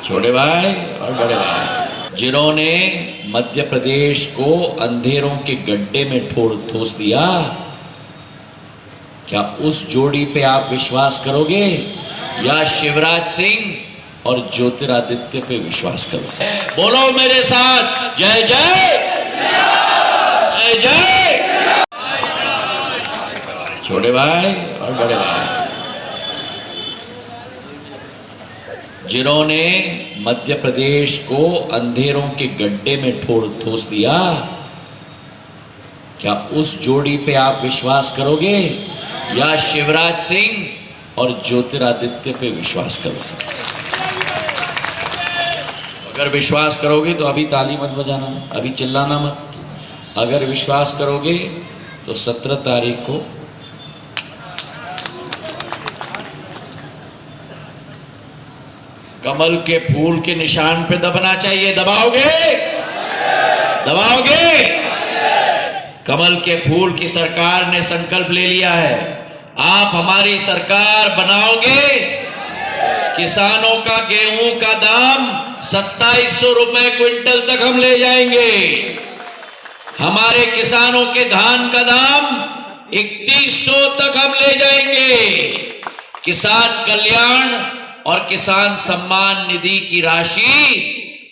छोटे भाई और बड़े भाई, जिन्होंने मध्य प्रदेश को अंधेरों के गड्ढे में ठोस दिया, क्या उस जोड़ी पे आप विश्वास करोगे या शिवराज सिंह और ज्योतिरादित्य पे विश्वास करोगे? बोलो मेरे साथ, जय जय जय जय। छोटे भाई और बड़े भाई, जिन्होंने मध्य प्रदेश को अंधेरों के गड्ढे में ठोस दिया, क्या उस जोड़ी पे आप विश्वास करोगे या शिवराज सिंह और ज्योतिरादित्य पे विश्वास करोगे? अगर विश्वास करोगे तो अभी ताली मत बजाना, अभी चिल्लाना मत। अगर विश्वास करोगे तो 17 तारीख को कमल के फूल के निशान पे दबना चाहिए। दबाओगे? दबाओगे? कमल के फूल की सरकार ने संकल्प ले लिया है, आप हमारी सरकार बनाओगे, किसानों का गेहूं का दाम 2700 रुपए क्विंटल तक हम ले जाएंगे। हमारे किसानों के धान का दाम 3100 तक हम ले जाएंगे। किसान कल्याण और किसान सम्मान निधि की राशि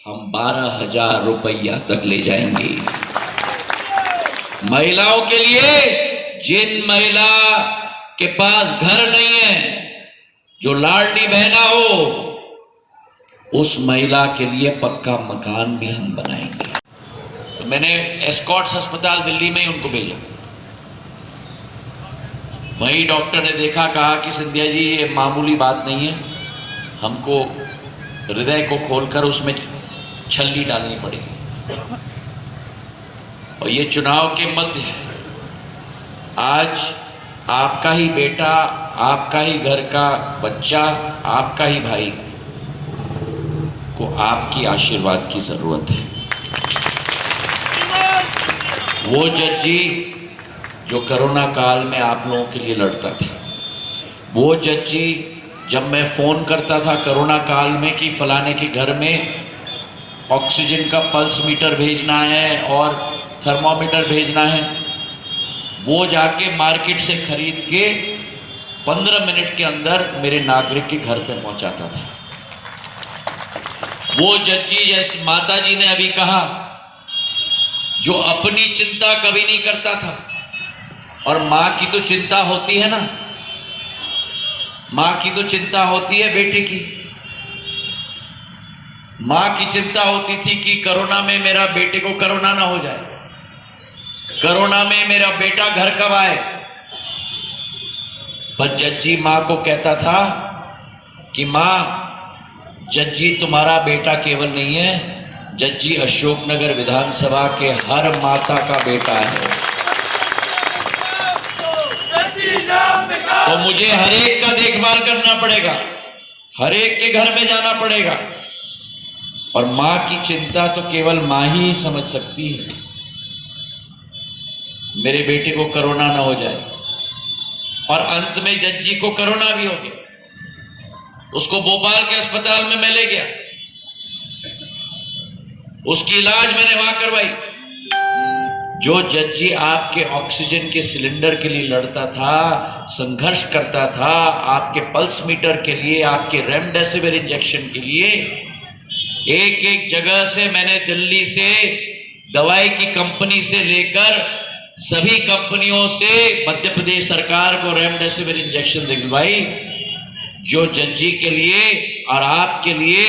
हम 12,000 रुपया तक ले जाएंगे। महिलाओं के लिए, जिन महिला के पास घर नहीं है, जो लाडली बहना हो, उस महिला के लिए पक्का मकान भी हम बनाएंगे। तो मैंने एस्कॉर्ट्स अस्पताल दिल्ली में ही उनको भेजा। वही डॉक्टर ने देखा, कहा कि सिंधिया जी ये मामूली बात नहीं है, हमको हृदय को खोलकर उसमें छल्ली डालनी पड़ेगी। और ये चुनाव के मध्य है, आज आपका ही बेटा, आपका ही घर का बच्चा, आपका ही भाई को आपकी आशीर्वाद की जरूरत है। वो जज्जी जो कोरोना काल में आप लोगों के लिए लड़ता था, वो जज्जी जब मैं फ़ोन करता था कोरोना काल में कि फलाने के घर में ऑक्सीजन का पल्स मीटर भेजना है और थर्मामीटर भेजना है, वो जाके मार्केट से खरीद के 15 मिनट के अंदर मेरे नागरिक के घर पे पहुंचाता था। वो जज्जी, जैसे माता जी ने अभी कहा, जो अपनी चिंता कभी नहीं करता था, और माँ की तो चिंता होती है ना, माँ की तो चिंता होती है बेटे की। माँ की चिंता होती थी कि कोरोना में मेरा बेटे को कोरोना ना हो जाए, कोरोना में मेरा बेटा घर कब आए। पर जज्जी माँ को कहता था कि माँ, जज्जी तुम्हारा बेटा केवल नहीं है, जज्जी अशोकनगर विधानसभा के हर माता का बेटा है। तो मुझे हर एक का देखभाल करना पड़ेगा, हर एक के घर में जाना पड़ेगा, और मां की चिंता तो केवल मां ही समझ सकती है। मेरे बेटे को कोरोना ना हो जाए, और अंत में जज्जी को कोरोना भी हो गया। उसको भोपाल के अस्पताल में मैं ले गया, उसकी इलाज मैंने वहां करवाई। जो जज्जी आपके ऑक्सीजन के सिलेंडर के लिए लड़ता था, संघर्ष करता था, आपके पल्स मीटर के लिए, आपके रेमडेसिविर इंजेक्शन के लिए, एक एक जगह से मैंने दिल्ली से दवाई की कंपनी से लेकर सभी कंपनियों से मध्य प्रदेश सरकार को रेमडेसिविर इंजेक्शन दिलवाई। जो जज्जी के लिए और आपके लिए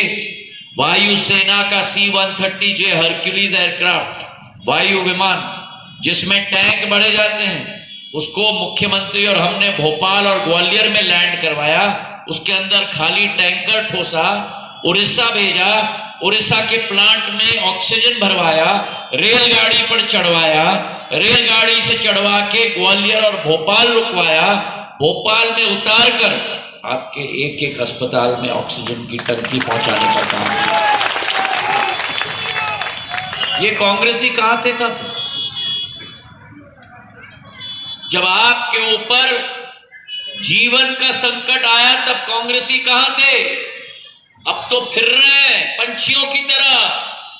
वायुसेना का C-130J हरक्यूलिस एयरक्राफ्ट, वायु विमान जिसमें टैंक बढ़े जाते हैं, उसको मुख्यमंत्री और हमने भोपाल और ग्वालियर में लैंड करवाया। उसके अंदर खाली टैंकर ठोसा, उड़ीसा भेजा, उड़ीसा के प्लांट में ऑक्सीजन भरवाया, रेलगाड़ी पर चढ़वाया, रेलगाड़ी से चढ़वा के ग्वालियर और भोपाल रुकवाया, भोपाल में उतार कर आपके एक एक अस्पताल में ऑक्सीजन की टंकी पहुंचाने का काम किया। ये कांग्रेसी कहां थे तब, जब आपके ऊपर जीवन का संकट आया? तब कांग्रेसी कहां थे? अब तो फिर रहे हैं, पंछियों की तरह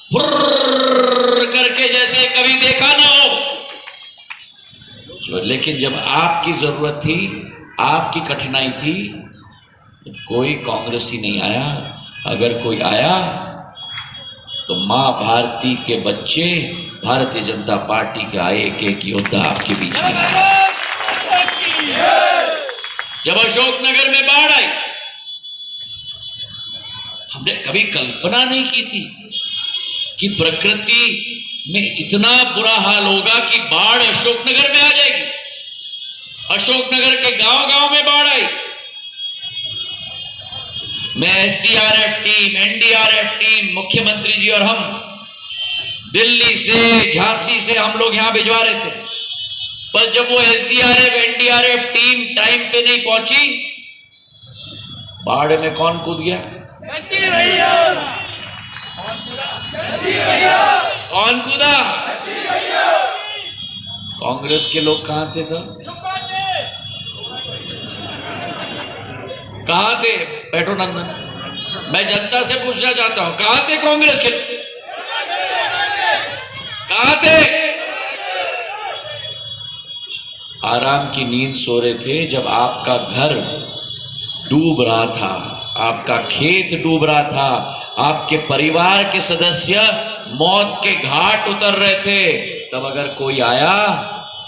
फुर्र करके जैसे कभी देखा ना हो। लेकिन जब आपकी जरूरत थी, आपकी कठिनाई थी, तो कोई कांग्रेसी नहीं आया। अगर कोई आया तो मां भारती के बच्चे भारतीय जनता पार्टी के आए एक योद्धा आपके बीच में आए। जब अशोकनगर में बाढ़ आई, हमने कभी कल्पना नहीं की थी कि प्रकृति में इतना बुरा हाल होगा कि बाढ़ अशोकनगर में आ जाएगी। अशोकनगर के गांव गांव में बाढ़ आई। मैं एसडीआरएफ टीम, एनडीआरएफ टीम, मुख्यमंत्री जी और हम दिल्ली से, झांसी से हम लोग यहां भिजवा रहे थे। पर जब वो एसडीआरएफ, एनडीआरएफ टीम टाइम पे नहीं पहुंची, बाढ़ में कौन कूद गया? कौन कूदा? कांग्रेस के लोग कहां थे सर? कहां थे? बैठो नंदन, मैं जनता से पूछना चाहता हूं, कहां थे कांग्रेस के? कहां थे? आराम की नींद सो रहे थे जब आपका घर डूब रहा था, आपका खेत डूब रहा था, आपके परिवार के सदस्य मौत के घाट उतर रहे थे। तब अगर कोई आया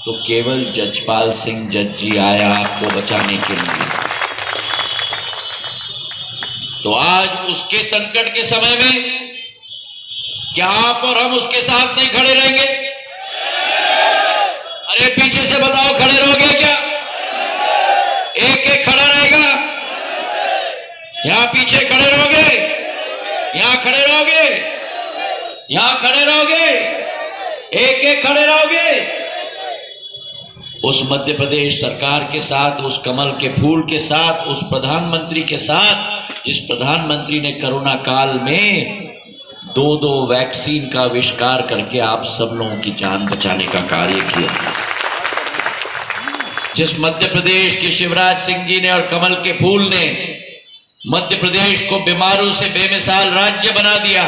तो केवल जजपाल सिंह जज्जी आया आपको बचाने के लिए। तो आज उसके संकट के समय में क्या आप और हम उसके साथ नहीं खड़े रहेंगे? अरे पीछे से बताओ, खड़े रहोगे क्या? एक एक खड़ा रहेगा? यहां पीछे खड़े रहोगे? यहां खड़े रहोगे? यहां खड़े रहोगे? एक एक खड़े रहोगे? उस मध्य प्रदेश सरकार के साथ, उस कमल के फूल के साथ, उस प्रधानमंत्री के साथ, जिस प्रधानमंत्री ने कोरोना काल में 2 वैक्सीन का आविष्कार करके आप सब लोगों की जान बचाने का कार्य किया। जिस मध्य प्रदेश के शिवराज सिंह जी ने और कमल के फूल ने मध्य प्रदेश को बीमारों से बेमिसाल राज्य बना दिया।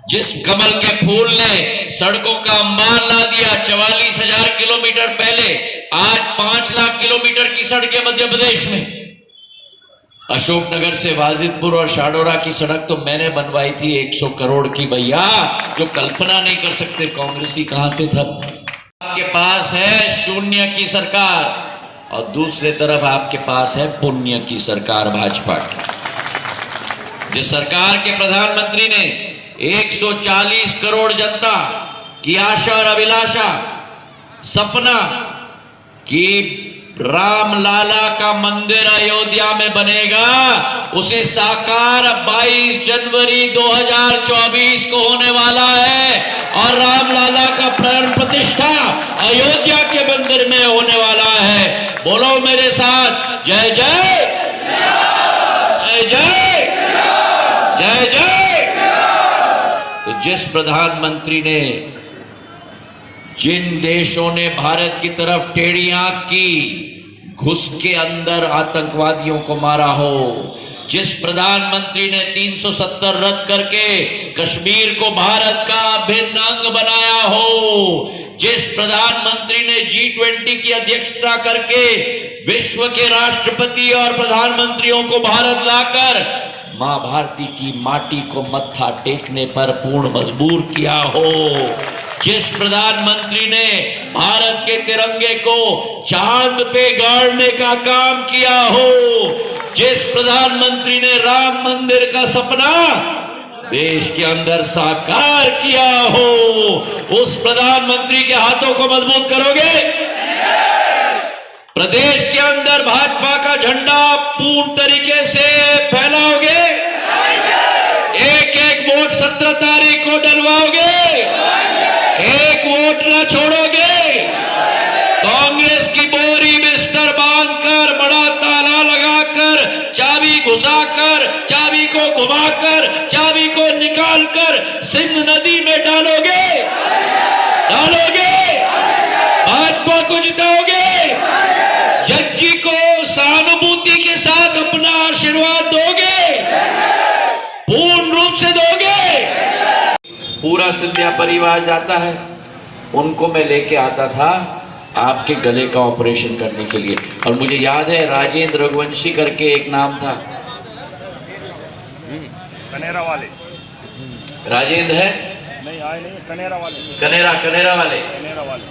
जिस कमल के फूल ने सड़कों का अंबार ला दिया। 44,000 किलोमीटर पहले आज 5 लाख किलोमीटर की सड़कें मध्य प्रदेश में। अशोकनगर से वाजिदपुर और शाडोरा की सड़क तो मैंने बनवाई थी 100 करोड़ की भैया, जो कल्पना नहीं कर सकते कांग्रेसी कहां थे तब। आपके पास है शून्य की सरकार और दूसरे तरफ आपके पास है पुण्य की सरकार भाजपा की। जिस सरकार के प्रधानमंत्री ने 140 करोड़ जनता की आशा और अभिलाषा, सपना कि राम लाला का मंदिर अयोध्या में बनेगा, उसे साकार 22 जनवरी 2024 को होने वाला है और राम लाला का प्राण प्रतिष्ठा अयोध्या के मंदिर में होने वाला है। बोलो मेरे साथ, जय जय जय जय जय जय। तो जिस प्रधानमंत्री ने, जिन देशों ने भारत की तरफ टेढ़ी आंख की, घुस के अंदर आतंकवादियों को मारा हो, जिस प्रधानमंत्री ने 370 रद्द करके कश्मीर को भारत का अभिन्न अंग बनाया हो, जिस प्रधानमंत्री ने G20 की अध्यक्षता करके विश्व के राष्ट्रपति और प्रधानमंत्रियों को भारत लाकर मां भारती की माटी को मत्था टेकने पर पूर्ण मजबूर किया हो, जिस प्रधानमंत्री ने भारत के तिरंगे को चांद पे गाड़ने का काम किया हो, जिस प्रधानमंत्री ने राम मंदिर का सपना देश के अंदर साकार किया हो, उस प्रधानमंत्री के हाथों को मजबूत करोगे? प्रदेश के अंदर भाजपा का झंडा पूर्ण तरीके से फैलाओगे? एक एक वोट 17 तारीख को डलवाओगे? एक वोट न छोड़ोगे? कांग्रेस की बोरी बिस्तर बांधकर, बड़ा ताला लगाकर, चाबी घुसाकर, चाबी को घुमाकर, चाबी को निकालकर सिंध नदी में डालोगे? डालोगे? भाजपा को जिताओगे? जज्जी को सहानुभूति के साथ अपना आशीर्वाद दोगे? रूप से दोगे? पूरा सिंधिया परिवार जाता है, उनको मैं लेके आता था आपके गले का ऑपरेशन करने के लिए। और मुझे याद है राजेंद्र रघुवंशी करके एक नाम था, कनेरा वाले राजेंद्र है नहीं आए नहीं, कनेरा वाले कनेरा वाले कनेरा वाले